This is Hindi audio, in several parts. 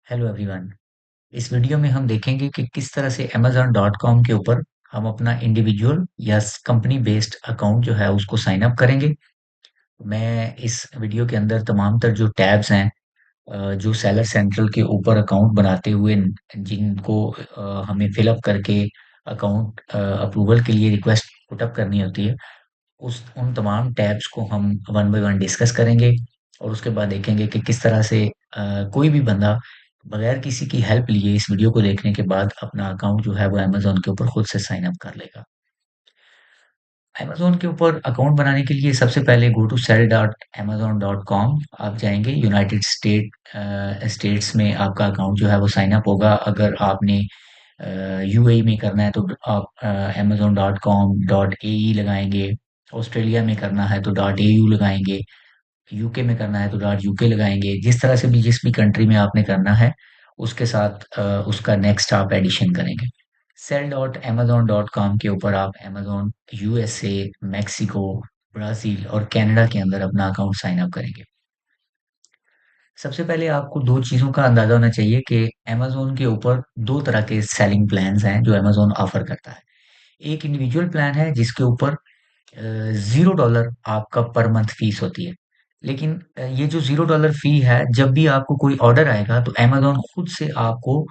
Hello everyone. इस वीडियो में हम देखेंगे कि किस तरह से amazon.com के ऊपर हम अपना इंडिविजुअल या कंपनी बेस्ड अकाउंट जो है उसको साइन अप करेंगे। मैं इस वीडियो के अंदर तमाम तर जो टैब्स हैं, जो सेलर सेंट्रल के ऊपर अकाउंट बनाते हुए जिनको हमें फिलअप करके अकाउंट अप्रूवल के लिए रिक्वेस्ट पुटअप करनी होती है, उस उन तमाम टैब्स को हम वन बाय वन डिस्कस करेंगे। और उसके बाद देखेंगे कि किस तरह से कोई भी बंदा बगैर किसी की हेल्प लिए इस वीडियो को देखने के बाद अपना अकाउंट जो है वो अमेज़न के ऊपर खुद से साइन अप कर लेगा। अमेज़न के ऊपर अकाउंट बनाने के लिए सबसे पहले गो टू sell.amazon.com आप जाएँगे। यूनाइटेड स्टेट्स में आपका अकाउंट जो है वो साइन अप होगा। अगर आपने यूएई में करना है तो आप amazon.com.ae लगाएँगे। ऑस्ट्रेलिया में करना है तो .au लगाएँगे। यूके में करना है तो .uk लगाएँगे। जिस तरह से भी जिस भी कंट्री में आपने करना है, उसके साथ उसका नेक्स्ट आप एडिशन करेंगे। sell.amazon.com के ऊपर आप अमेज़न यूएसए, मेक्सिको, ब्राज़ील और कनाडा के अंदर अपना अकाउंट साइन अप करेंगे। सबसे पहले आपको 2 चीज़ों का अंदाज़ा होना चाहिए कि अमेज़न के ऊपर 2 तरह के सेलिंग प्लान्स हैं जो अमेज़न ऑफ़र करता है। एक इंडिविजुअल प्लान है जिसके ऊपर $0 आपका पर मंथ फीस होती है। लेकिन ये जो $0 फी है, जब भी आपको कोई ऑर्डर आएगा तो अमेज़न खुद से आपको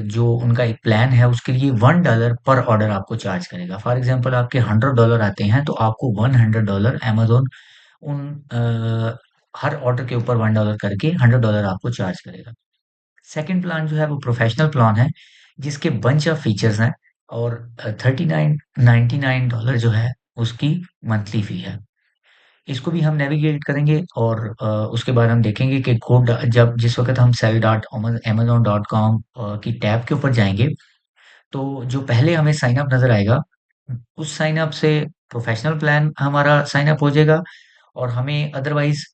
जो उनका एक प्लान है उसके लिए $1 पर ऑर्डर आपको चार्ज करेगा। फॉर एग्ज़ाम्पल आपके $100 आते हैं तो आपको $100 अमेज़न उन हर ऑर्डर के ऊपर $1 करके $100 आपको चार्ज करेगा। सेकंड प्लान जो है वो प्रोफेशनल प्लान है, जिसके बंच ऑफ फीचर्स हैं और 39.99 डॉलर जो है उसकी मंथली फी है। इसको भी हम नेविगेट करेंगे और उसके बाद हम देखेंगे कि कोड जब जिस वक़्त हम sell.amazon.com की टैब के ऊपर जाएँगे, तो जो पहले हमें साइन अप नज़र आएगा, उस साइन अप से प्रोफेशनल प्लान हमारा साइन अप हो जाएगा और हमें अदरवाइज़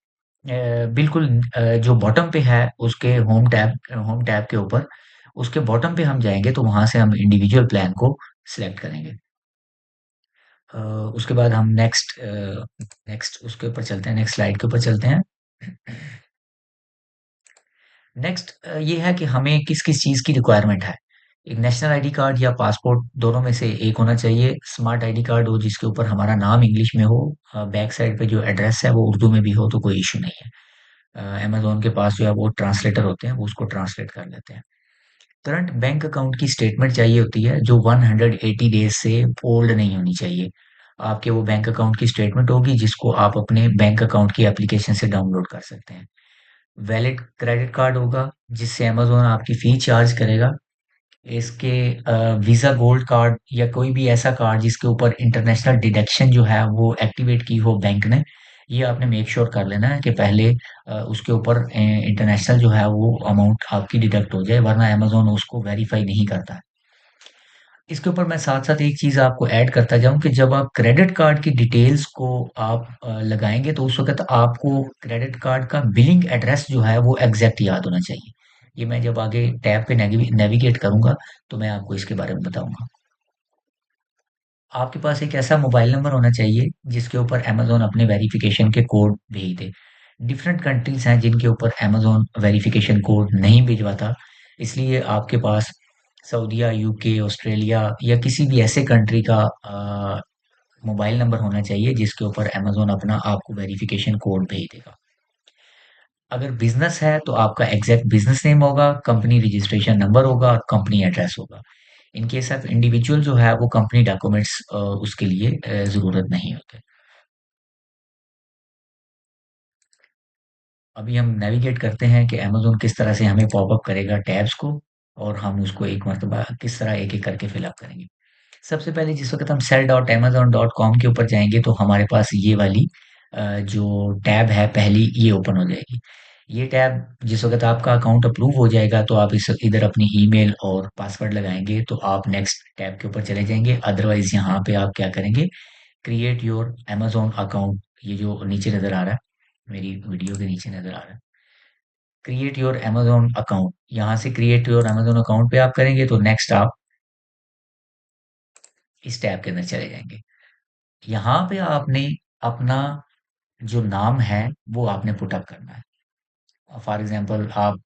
बिल्कुल जो बॉटम पे है उसके होम टैब के ऊपर, उसके बॉटम पे हम जाएँगे तो वहाँ से हम इंडिविजुअल प्लान को सिलेक्ट करेंगे। अ, उसके बाद हम नेक्स्ट उसके ऊपर चलते हैं, नेक्स्ट स्लाइड के ऊपर चलते हैं। नेक्स्ट ये है कि हमें किस-किस चीज़ की रिक्वायरमेंट है। एक नेशनल आईडी कार्ड या पासपोर्ट दोनों में से एक होना चाहिए। स्मार्ट आईडी कार्ड हो जिसके ऊपर हमारा नाम इंग्लिश में हो, बैक साइड पे जो एड्रेस है वो उर्दू में भी हो तो कोई इश्यू नहीं है। अमेज़न के पास जो है वो ट्रांसलेटर होते हैं, वो उसको ट्रांसलेट कर लेते हैं। करंट बैंक अकाउंट की स्टेटमेंट चाहिए होती है जो 180 डेज़ से ओल्ड नहीं होनी चाहिए। आपके वो बैंक अकाउंट की स्टेटमेंट होगी जिसको आप अपने बैंक अकाउंट की एप्लीकेशन से डाउनलोड कर सकते हैं। वैलिड क्रेडिट कार्ड होगा जिससे अमेज़न आपकी फ़ी चार्ज करेगा। इसके वीज़ा गोल्ड कार्ड या कोई भी ऐसा कार्ड जिसके ऊपर इंटरनेशनल डिडक्शन जो है वो एक्टिवेट की हो बैंक ने, ये आपने मेक श्योर कर लेना है कि पहले उसके ऊपर इंटरनेशनल जो है वो अमाउंट आपकी डिडक्ट हो जाए, वरना अमेज़न उसको वेरीफ़ाई नहीं करता है। इसके ऊपर मैं साथ-साथ एक चीज़ आपको ऐड करता जाऊँ कि जब आप क्रेडिट कार्ड की डिटेल्स को आप लगाएँगे तो उस वक़्त आपको क्रेडिट कार्ड का बिलिंग एड्रेस जो है वो एग्ज़ैक्ट याद होना चाहिए। ये मैं जब आगे टैब पे नेविगेट करूँगा तो मैं आपको इसके बारे में बताऊँगा। आपके पास एक ऐसा मोबाइल नंबर होना चाहिए जिसके ऊपर अमेज़न अपने वेरिफ़िकेशन के कोड भेज दे। डिफरेंट कंट्रीज़ हैं जिनके ऊपर अमेज़न वेरिफ़िकेशन कोड नहीं भिजवाता, इसलिए आपके पास सऊदीया, यूके, ऑस्ट्रेलिया या किसी भी ऐसे कंट्री का मोबाइल नंबर होना चाहिए जिसके ऊपर अमेज़न अपना आपको वेरिफ़िकेशन कोड भेज देगा। अगर बिज़नेस है तो आपका एग्ज़ैक्ट बिज़नेस नेम होगा, कंपनी रजिस्ट्रेशन नंबर होगा और कंपनी एड्रेस होगा। इन केस ऑफ इंडिविजुअल जो है वो कंपनी डॉक्यूमेंट्स उसके लिए ज़रूरत नहीं होते। अभी हम नेविगेट करते हैं कि अमेज़न किस तरह से हमें पॉपअप करेगा टैब्स को और हम उसको एक मर्तबा किस तरह एक-एक करके फ़िल अप करेंगे। सबसे पहले जिस वक़्त हम sell.amazon.com के ऊपर जाएँगे तो हमारे पास ये वाली जो टैब है पहली ये ओपन हो जाएगी। ये टैब जिस वक़्त आपका अकाउंट अप्रूव हो जाएगा तो आप इस इधर अपनी ईमेल और पासवर्ड लगाएँगे तो आप नेक्स्ट टैब के ऊपर चले जाएँगे। अदरवाइज़ यहाँ पे आप क्या करेंगे, क्रिएट योर अमेज़न अकाउंट ये जो नीचे नज़र आ रहा है, मेरी वीडियो के नीचे नज़र आ रहा है। क्रिएट योर अमेज़न अकाउंट यहाँ से क्रिएट योर अमेज़न अकाउंट पे आप करेंगे तो नेक्स्ट आप इस टैब के अंदर चले जाएँगे। यहाँ पे आपने अपना जो नाम है वो आपने पुट अप करना है। फॉर एग्ज़ाम्पल आप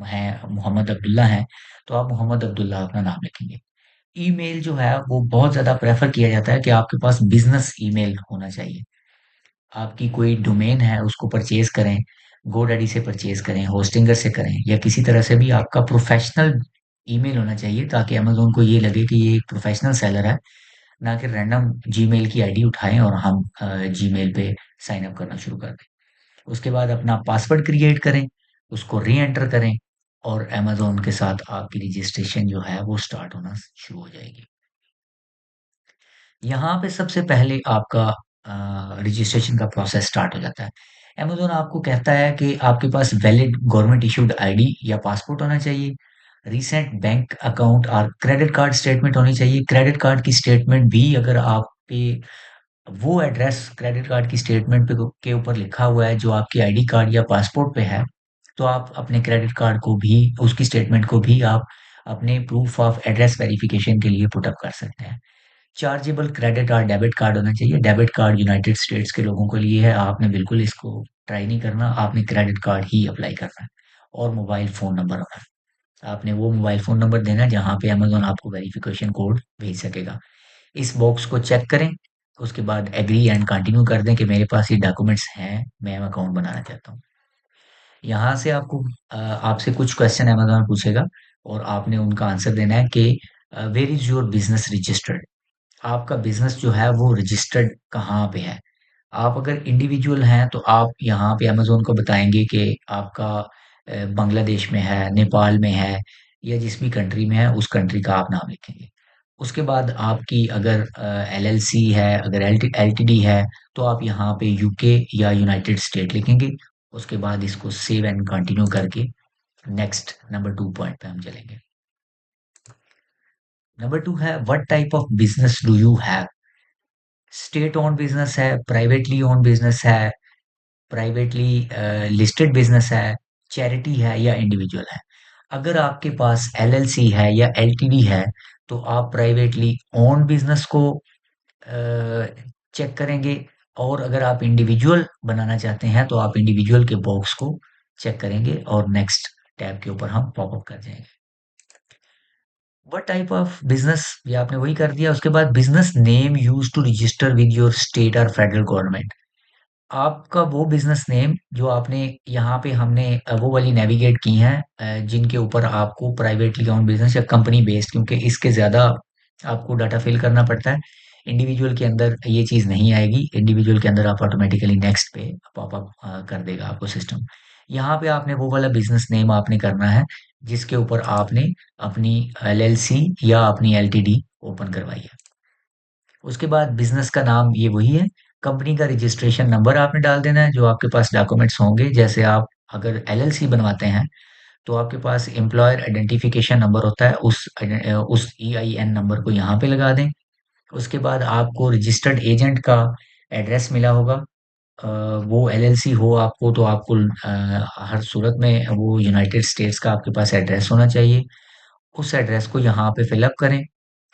है मोहम्मद अब्दुल्ला है, तो आप मोहम्मद अब्दुल्ला अपना नाम लिखेंगे। ईमेल जो है वो बहुत ज़्यादा प्रेफ़र किया जाता है कि आपके पास बिज़नेस ईमेल होना चाहिए। आपकी कोई डोमेन है उसको परचेज़ करें, गोडैडी से परचेज़ करें, होस्टिंगर से करें या किसी तरह से भी आपका प्रोफ़ेशनल ईमेल होना चाहिए ताकि अमेज़न को ये लगे कि ये एक प्रोफ़ेशनल सेलर है, ना कि रैंडम जीमेल की आईडी उठाएँ और हम जीमेल पे साइन अप करना शुरू कर दें। उसके बाद अपना पासवर्ड क्रिएट करें, उसको री-एंटर करें और अमेज़न के साथ आपकी रजिस्ट्रेशन जो है वो स्टार्ट होना शुरू हो जाएगी। यहाँ पे सबसे पहले आपका रजिस्ट्रेशन का प्रोसेस स्टार्ट हो जाता है। अमेज़न आपको कहता है कि आपके पास वैलिड गवर्नमेंट इश्यूड आईडी या पासपोर्ट होना चाहिए, रीसेंट बैंक अकाउंट और क्रेडिट कार्ड स्टेटमेंट होनी चाहिए। क्रेडिट कार्ड की स्टेटमेंट भी अगर आप पे वो एड्रेस क्रेडिट कार्ड की स्टेटमेंट पे के ऊपर लिखा हुआ है जो आपकी आईडी कार्ड या पासपोर्ट पे है, तो आप अपने क्रेडिट कार्ड को भी उसकी स्टेटमेंट को भी आप अपने प्रूफ ऑफ एड्रेस वेरिफिकेशन के लिए पुट अप कर सकते हैं। चार्जेबल क्रेडिट और डेबिट कार्ड होना चाहिए। डेबिट कार्ड यूनाइटेड स्टेट्स के लोगों के लिए है, आपने बिल्कुल इसको ट्राई नहीं करना, आपने क्रेडिट कार्ड ही अप्लाई करना है। और मोबाइल फ़ोन नंबर होना है। आपने वो मोबाइल फ़ोन नंबर देना है जहाँ पे अमेज़न आपको वेरिफिकेशन कोड भेज सकेगा। इस बॉक्स को चेक करें, उसके बाद एग्री एंड कंटिन्यू कर दें कि मेरे पास ये डॉक्यूमेंट्स हैं, मैं अकाउंट बनाना चाहता हूँ। यहाँ से आपको आपसे कुछ क्वेश्चन अमेज़न पूछेगा और आपने उनका आंसर देना है कि where is your business registered? आपका बिज़नेस जो है वो रजिस्टर्ड कहाँ पे है? आप अगर इंडिविजुअल हैं तो आप यहाँ पे अमेज़न को बताएँगे कि आपका बांग्लादेश में है, नेपाल में है या जिस भी कंट्री में है उस कंट्री का आप नाम लिखेंगे। उसके बाद आपकी अगर एलएलसी है, अगर एलटीडी है तो आप यहाँ पे यूके या यूनाइटेड स्टेट लिखेंगे। उसके बाद इसको सेव एंड कंटिन्यू करके नेक्स्ट नंबर 2 पॉइंट पे हम चलेंगे। नंबर 2 है what type of business do you have? State owned business है, प्राइवेटली ओन्ड बिज़नेस है, प्राइवेटली लिस्टेड बिज़नेस है, चैरिटी है या इंडिविजुअल है। अगर आपके पास एलएलसी है या एलटीडी है, तो आप प्राइवेटली ओन्ड बिज़नेस को चेक करेंगे और अगर आप इंडिविजुअल बनाना चाहते हैं, तो आप इंडिविजुअल के बॉक्स को चेक करेंगे और नेक्स्ट टैब के ऊपर हम पॉपअप कर जाएँगे। व्हाट टाइप ऑफ बिज़नेस ये आपने वही कर दिया, उसके बाद business name used to register with your state और फेडरल गवर्नमेंट। आपका वो बिज़नेस नेम जो आपने यहाँ पे हमने वो वाली नेविगेट की हैं जिनके ऊपर आपको प्राइवेटली ओन्ड बिज़नेस या कंपनी बेस्ड क्योंकि इसके ज़्यादा आपको डाटा फिल करना पड़ता है। इंडिविजुअल के अंदर ये चीज़ नहीं आएगी। इंडिविजुअल के अंदर आप ऑटोमेटिकली नेक्स्ट पे पॉपअप कर देगा आपको सिस्टम। यहाँ पे आपने वो वाला बिज़नेस नेम आपने करना है जिसके ऊपर आपने अपनी एलएलसी या अपनी एलटीडी ओपन करवाई है। उसके बाद बिज़नेस का नाम ये वही है, कंपनी का रजिस्ट्रेशन नंबर आपने डाल देना है, जो आपके पास डॉक्यूमेंट्स होंगे, जैसे आप अगर एलएलसी बनवाते हैं, तो आपके पास एम्प्लॉयर आइडेंटिफिकेशन नंबर होता है, उस ईआईएन नंबर को यहाँ पे लगा दें। उसके बाद आपको रजिस्टर्ड एजेंट का एड्रेस मिला होगा। अ, वो एलएलसी हो आपको तो आपको हर सूरत में वो यूनाइटेड स्टेट्स का आपके पास एड्रेस होना चाहिए। उस एड्रेस को यहाँ पे फिल अप करें।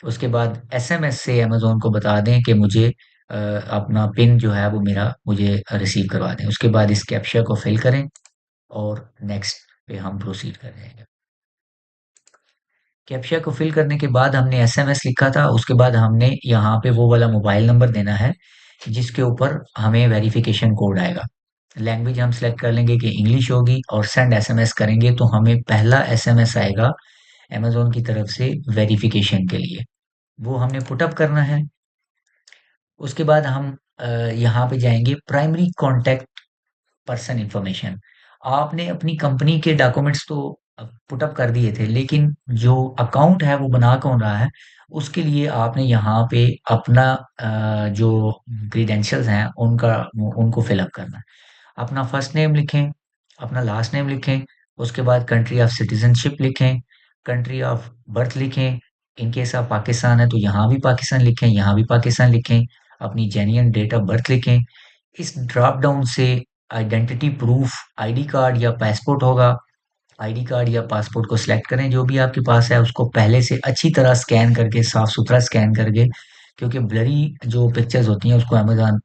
उसके बाद एसएमएस से अमेज़न को बता दें कि मुझे अपना पिन जो है वो मेरा मुझे रिसीव करवा दें। उसके बाद इस कैप्चा को फिल करें और नेक्स्ट पे हम प्रोसीड कर जाएँगे। कैप्चा को फिल करने के बाद हमने एसएमएस लिखा था, उसके बाद हमने यहाँ पे वो वाला मोबाइल नंबर देना है, जिसके ऊपर हमें वेरिफ़िकेशन कोड आएगा। लैंग्वेज हम सेलेक्ट कर लेंगे कि इंग्लिश होगी और सेंड एसएमएस करेंगे तो हमें पहला एसएमएस आएगा अमेज़न की तरफ से वेरिफ़िकेशन के लिए। वो हमने पुट अप करना है। उसके बाद हम यहाँ पे जाएँगे प्राइमरी कॉन्टैक्ट पर्सन इन्फॉर्मेशन। आपने अपनी कंपनी के डॉक्यूमेंट्स तो पुट अप कर दिए थे, लेकिन जो अकाउंट है वो बना कौन रहा है, उसके लिए आपने यहाँ पे अपना जो क्रेडेंशियल्स हैं उनको फिल अप करना है। अपना फर्स्ट नेम लिखें, अपना लास्ट नेम लिखें, उसके बाद कंट्री ऑफ सिटीज़नशिप लिखें, कंट्री ऑफ बर्थ लिखें, इन केस आप पाकिस्तान है तो यहाँ भी पाकिस्तान लिखें, यहाँ भी पाकिस्तान लिखें, अपनी जेन्युइन डेट ऑफ बर्थ लिखें। इस ड्रॉप डाउन से आइडेंटिटी प्रूफ आईडी कार्ड या पासपोर्ट होगा, आईडी कार्ड या पासपोर्ट को सिलेक्ट करें जो भी आपके पास है उसको पहले से अच्छी तरह स्कैन करके साफ-सुथरा स्कैन करके क्योंकि ब्लरी जो पिक्चर्स होती हैं उसको अमेज़न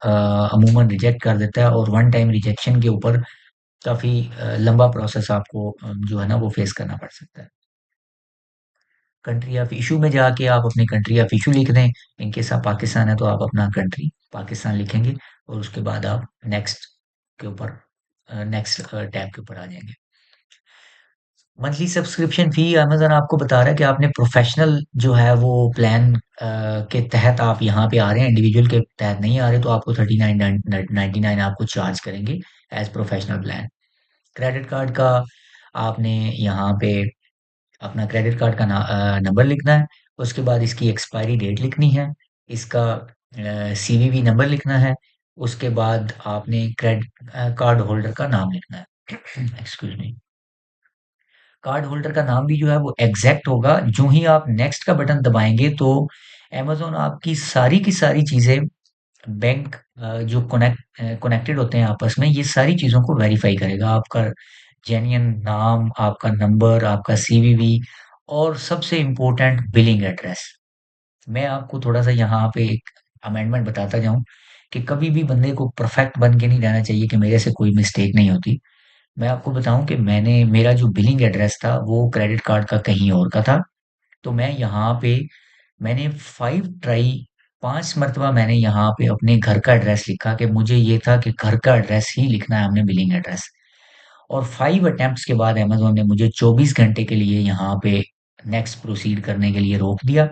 अमूमन रिजेक्ट कर देता है और वन टाइम रिजेक्शन के ऊपर काफ़ी लंबा प्रोसेस आपको जो है ना वो फेस करना पड़ सकता है। कंट्री ऑफ इशू में जाके आप अपनी कंट्री ऑफ इशू लिख दें। इन केस आप पाकिस्तान है तो आप अपना कंट्री पाकिस्तान लिखेंगे और उसके बाद आप नेक्स्ट के ऊपर नेक्स्ट टैब के ऊपर आ जाएंगे। मंथली सब्सक्रिप्शन फी अमेज़न आपको बता रहा है कि आपने प्रोफेशनल जो है वो प्लान के तहत आप यहाँ पे आ रहे हैं, इंडिविजुअल के तहत नहीं आ रहे, तो आपको 39.99 आपको चार्ज करेंगे as professional plan. Credit card का आपने यहाँ पे अपना क्रेडिट कार्ड का नंबर लिखना है, उसके बाद इसकी एक्सपायरी डेट लिखनी है, इसका सीवीवी नंबर लिखना है, उसके बाद आपने क्रेडिट कार्ड होल्डर का नाम लिखना है। Excuse me. कार्ड होल्डर का नाम भी जो है वो एग्जैक्ट होगा। जो ही आप नेक्स्ट का बटन दबाएंगे तो अमेज़न आपकी सारी की सारी चीज़ें बैंक जो कनेक्टेड होते हैं आपस में, ये सारी चीज़ों को वेरीफाई करेगा। आपका जेन्युइन नाम, आपका नंबर, आपका सीवीवी और सबसे इम्पोर्टेंट बिलिंग एड्रेस। मैं आपको थोड़ा-सा यहाँ पे एक अमेंडमेंट बताता जाऊँ कि कभी भी बंदे को परफेक्ट बन के नहीं रहना चाहिए कि मेरे से कोई मिस्टेक नहीं होती। मैं आपको बताऊँ कि मेरा जो बिलिंग एड्रेस था वो क्रेडिट कार्ड का कहीं और का था। तो मैं यहाँ पे मैंने 5 मर्तबा मैंने यहाँ पे अपने घर का एड्रेस लिखा कि मुझे ये था कि घर का एड्रेस ही लिखना है हमने बिलिंग एड्रेस। और 5 अटेम्प्ट्स के बाद अमेज़न ने मुझे 24 घंटे के लिए यहाँ पे नेक्स्ट प्रोसीड करने के लिए रोक दिया।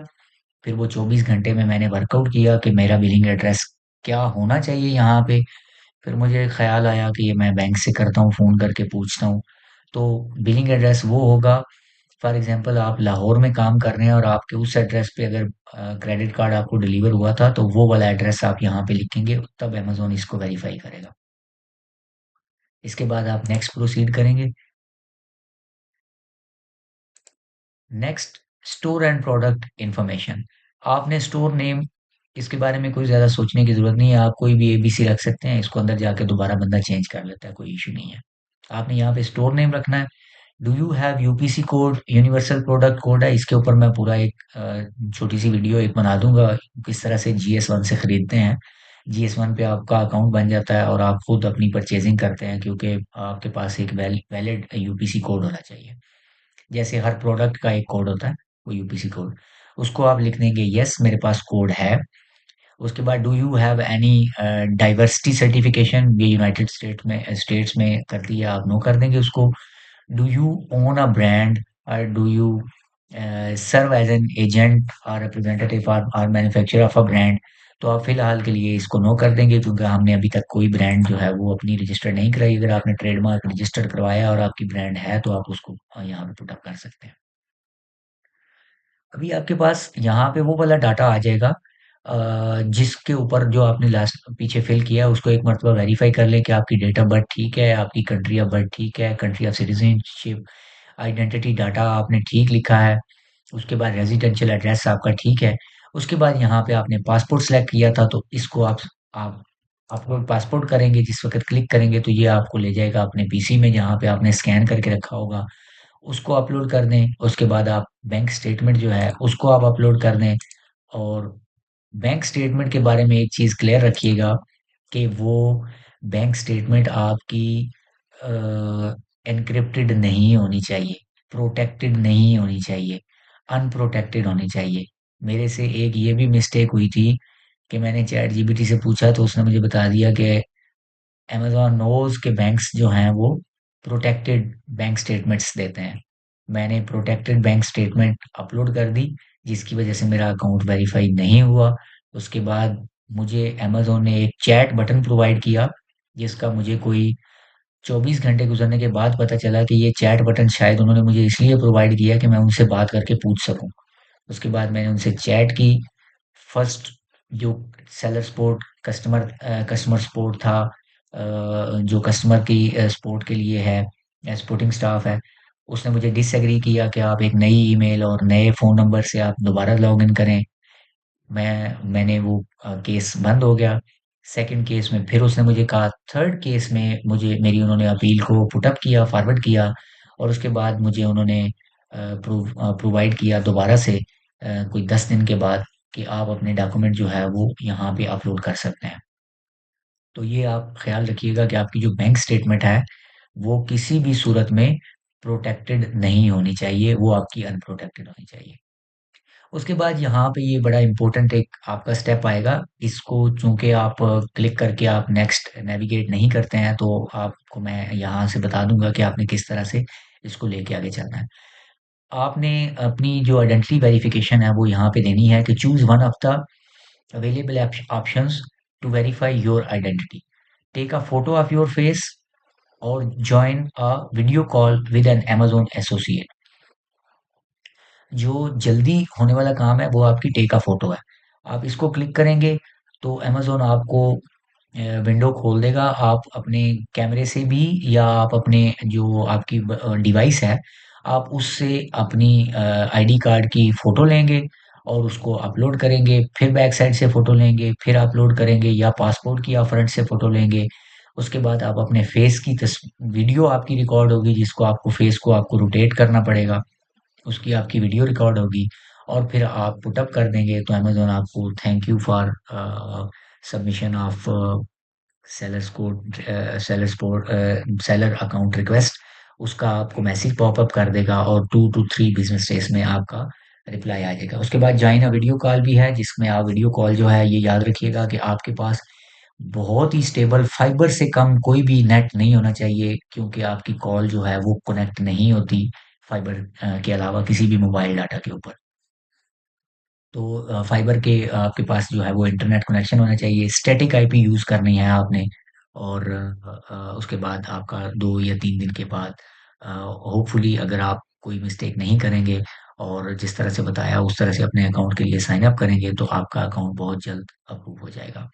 फिर वो 24 घंटे में मैंने वर्कआउट किया कि मेरा बिलिंग एड्रेस क्या होना चाहिए यहाँ पे। फिर मुझे ख्याल आया कि ये मैं बैंक से करता हूँ, फ़ोन करके पूछता हूँ। तो बिलिंग एड्रेस वो होगा, फॉर एग्ज़ाम्पल आप लाहौर में काम कर रहे हैं और आपके उस एड्रेस पे अगर क्रेडिट कार्ड आपको डिलीवर हुआ था, तो वो वाला एड्रेस आप यहाँ पे लिखेंगे, तब अमेज़न इसको वेरीफ़ाई करेगा। इसके बाद आप नेक्स्ट प्रोसीड करेंगे। Next, store and product information. आपने स्टोर नेम, इसके बारे में कोई ज़्यादा सोचने की ज़रूरत नहीं है, आप कोई भी एबीसी रख सकते हैं, इसको अंदर जाके दोबारा बंदा चेंज कर लेता है, कोई इश्यू नहीं है। आपने यहाँ पे स्टोर नेम रखना है। Do you have UPC code, universal product code है, इसके ऊपर मैं पूरा एक छोटी सी वीडियो एक बना दूंगा, किस तरह से जीएस वन से खरीदते हैं। जीएस वन पे आपका अकाउंट बन जाता है और आप खुद अपनी परचेजिंग करते हैं, क्योंकि आपके पास एक वैलिड यूपीसी कोड होना चाहिए। जैसे हर प्रोडक्ट का एक कोड होता है, वो यूपीसी कोड, उसको आप लिख देंगे यस मेरे पास कोड है। उसके बाद do you have any diversity certification, ये यूनाइटेड स्टेट्स में करती है, आप नो कर देंगे उसको। Do you own a brand, और do you serve as an agent और रिप्रेजेंटेटिव और मैन्युफैक्चरर ऑफ अ ब्रांड, तो आप फिलहाल के लिए इसको नो कर देंगे, क्योंकि हमने अभी तक कोई ब्रांड जो है वो अपनी रजिस्टर नहीं कराई। अगर आपने ट्रेडमार्क रजिस्टर करवाया और आपकी ब्रांड है तो आप उसको यहाँ पे पुट अप कर सकते हैं। अभी आपके पास यहाँ पे वो वाला डाटा आ जाएगा जिसके ऊपर जो आपने लास्ट पीछे फिल किया है उसको एक मरतबा वेरीफाई कर लें कि आपकी डेट ऑफ बर्थ ठीक है, आपकी कंट्री ऑफ बर्थ ठीक है, country of citizenship, identity data आपने ठीक लिखा है, उसके बाद रेजिडेंशियल एड्रेस आपका ठीक है। उसके बाद यहाँ पे आपने पासपोर्ट सेलेक्ट किया था, तो इसको आप अपलोड पासपोर्ट करेंगे, जिस वक़्त क्लिक करेंगे तो ये आपको ले जाएगा अपने पीसी में जहाँ पे आपने स्कैन करके रखा होगा। उसको अपलोड कर दें, उसके बाद आप बैंक स्टेटमेंट जो है उसको आप अपलोड कर दें। और बैंक स्टेटमेंट के बारे में एक चीज़ क्लियर रखिएगा कि वो बैंक स्टेटमेंट आपकी एन्क्रिप्टेड नहीं होनी चाहिए, प्रोटेक्टेड नहीं होनी चाहिए, अनप्रोटेक्टेड होनी चाहिए। मेरे से एक ये भी मिस्टेक हुई थी कि मैंने चैट जीपीटी से पूछा तो उसने मुझे बता दिया कि अमेज़न नोज़ के बैंक्स जो हैं वो प्रोटेक्टेड बैंक स्टेटमेंट्स देते हैं। मैंने प्रोटेक्टेड बैंक स्टेटमेंट अपलोड कर दी, जिसकी वजह से मेरा अकाउंट वेरीफाई नहीं हुआ। उसके बाद मुझे अमेज़न ने एक चैट बटन प्रोवाइड किया, जिसका मुझे कोई 24 घंटे गुज़रने के बाद पता चला कि ये चैट बटन शायद उन्होंने मुझे इसलिए प्रोवाइड किया कि मैं उनसे बात करके पूछ सकूँ। उसके बाद मैंने उनसे चैट की। फर्स्ट जो सेलर सपोर्ट कस्टमर सपोर्ट था, जो कस्टमर की सपोर्ट के लिए है, सपोर्टिंग स्टाफ है, उसने मुझे डिसएग्री किया कि आप एक नई ईमेल और नए फ़ोन नंबर से आप दोबारा लॉगिन करें। मैंने वो केस बंद हो गया। सेकंड केस में फिर उसने मुझे कहा, थर्ड केस में मुझे मेरी उन्होंने अपील को पुट अप किया, फॉरवर्ड किया और उसके बाद मुझे उन्होंने प्रोवाइड किया दोबारा से कोई 10 दिन के बाद कि आप अपने डॉक्यूमेंट जो है वो यहाँ पे अपलोड कर सकते हैं। तो ये आप ख़्याल रखिएगा कि आपकी जो बैंक स्टेटमेंट है, वो किसी भी सूरत में प्रोटेक्टेड नहीं होनी चाहिए, वो आपकी अनप्रोटेक्टेड होनी चाहिए। उसके बाद यहाँ पे ये बड़ा इम्पोर्टेंट एक आपका स्टेप आएगा, इसको चूंकि आप क्लिक करके आप नेक्स्ट नेविगेट नहीं करते हैं, तो आपको मैं यहाँ से बता दूंगा कि आपने किस तरह से इसको लेके आगे चलना है। आपने अपनी जो आइडेंटिटी वेरिफिकेशन है वो यहाँ पे देनी है कि choose one of the available options to verify your identity, take a photo of your face और join a video call with an Amazon associate. जो जल्दी होने वाला काम है वो आपकी टेक अ फोटो है। आप इसको क्लिक करेंगे तो Amazon आपको विंडो खोल देगा। आप अपने कैमरे से भी या आप अपने जो आपकी डिवाइस है, आप उससे अपनी आईडी कार्ड की फोटो लेंगे और उसको अपलोड करेंगे, फिर बैक साइड से फोटो लेंगे, फिर अपलोड करेंगे, या पासपोर्ट की आप फ्रंट से फोटो लेंगे। उसके बाद आप अपने फेस की वीडियो आपकी रिकॉर्ड होगी, जिसको आपको फेस को आपको रोटेट करना पड़ेगा, उसकी आपकी वीडियो रिकॉर्ड होगी और फिर आप पुटअप कर देंगे तो अमेज़न आपको thank you for submission of sellers code seller account request, उसका आपको मैसेज पॉपअप कर देगा और 2 to 3 बिजनेस डेज में आपका रिप्लाई आ जाएगा। उसके बाद ज्वाइन अ वीडियो कॉल भी है, जिसमें आप वीडियो कॉल जो है, ये याद रखिएगा कि आपके पास बहुत ही स्टेबल फाइबर से कम कोई भी नेट नहीं होना चाहिए, क्योंकि आपकी कॉल जो है वो कनेक्ट नहीं होती फाइबर के अलावा किसी भी मोबाइल डाटा के ऊपर। तो फाइबर के आपके पास जो है वो इंटरनेट कनेक्शन होना चाहिए, स्टैटिक आईपी यूज़ करनी है आपने। और उसके बाद आपका 2 या 3 दिन के बाद होपफुली, अगर आप कोई मिस्टेक नहीं करेंगे और जिस तरह से बताया उस तरह से अपने अकाउंट के लिए साइन अप करेंगे, तो आपका अकाउंट बहुत जल्द अप्रूव हो जाएगा।